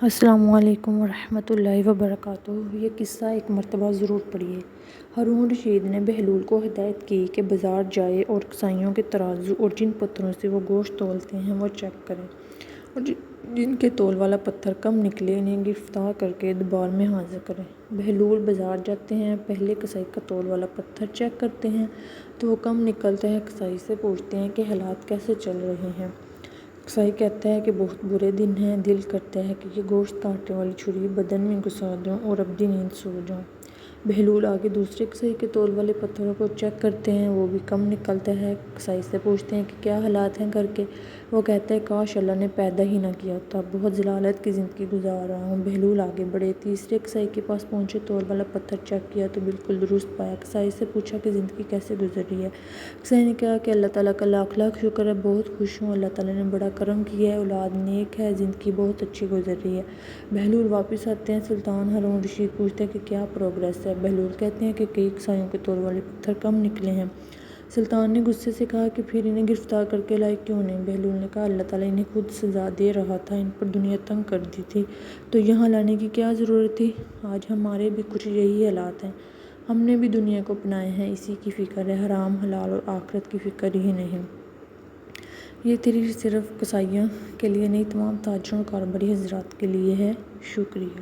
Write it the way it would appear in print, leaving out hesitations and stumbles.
السلام علیکم ورحمۃ اللہ وبرکاتہ۔ یہ قصہ ایک مرتبہ ضرور پڑھیے۔ ہارون رشید نے بہلول کو ہدایت کی کہ بازار جائے اور کسائیوں کے ترازو اور جن پتھروں سے وہ گوشت تولتے ہیں وہ چیک کرے، اور جن کے تول والا پتھر کم نکلے انہیں گرفتار کر کے دربار میں حاضر کرے۔ بہلول بازار جاتے ہیں، پہلے کسائی کا تول والا پتھر چیک کرتے ہیں تو وہ کم نکلتا ہے۔ کسائی سے پوچھتے ہیں کہ حالات کیسے چل رہے ہیں۔ کسائی کہتا ہے کہ بہت برے دن ہیں، دل کرتا ہے کہ یہ گوشت کاٹنے والی چھری بدن میں گھسا دوں اور ابدی نیند سو جاؤں۔ بہلول آگے دوسرے کسائی کے تول والے پتھروں کو چیک کرتے ہیں، وہ بھی کم نکلتا ہے۔ کسائی سے پوچھتے ہیں کہ کیا حالات ہیں گھر کے؟ وہ کہتا ہے کاش اللہ نے پیدا ہی نہ کیا ہوتا، بہت ذلت کی زندگی گزار رہا ہوں۔ بہلول آگے بڑھے، تیسرے کسائی کے پاس پہنچے، تول والا پتھر چیک کیا تو بالکل درست پایا۔ کسائی سے پوچھا کہ زندگی کیسے گزر رہی ہے؟ کسائی نے کہا کہ اللہ تعالیٰ کا لاکھ لاکھ شکر ہے، بہت خوش ہوں، اللہ تعالیٰ نے بڑا کرم کیا ہے، اولاد نیک ہے، زندگی بہت اچھی گزر رہی ہے۔ بہلول واپس آتے ہیں، سلطان ہارون رشید پوچھتے ہیں کہ کیا پروگریس ہے؟ بہلول کہتے ہیں کہ کئی کسائیوں کے تول والے پتھر کم نکلے ہیں۔ سلطان نے غصے سے کہا کہ پھر انہیں گرفتار کر کے لائے کیوں نہیں؟ بہلول نے کہا اللہ تعالیٰ انہیں خود سزا دے رہا تھا، ان پر دنیا تنگ کر دی تھی تو یہاں لانے کی کیا ضرورت تھی؟ آج ہمارے بھی کچھ یہی حالات ہیں، ہم نے بھی دنیا کو اپنایا ہے، اسی کی فکر ہے، حرام حلال اور آخرت کی فکر ہی نہیں۔ یہ تحریر صرف کسائیوں کے لیے نہیں، تمام تاجروں اور کاروباری حضرات کے لیے ہے۔ شکریہ۔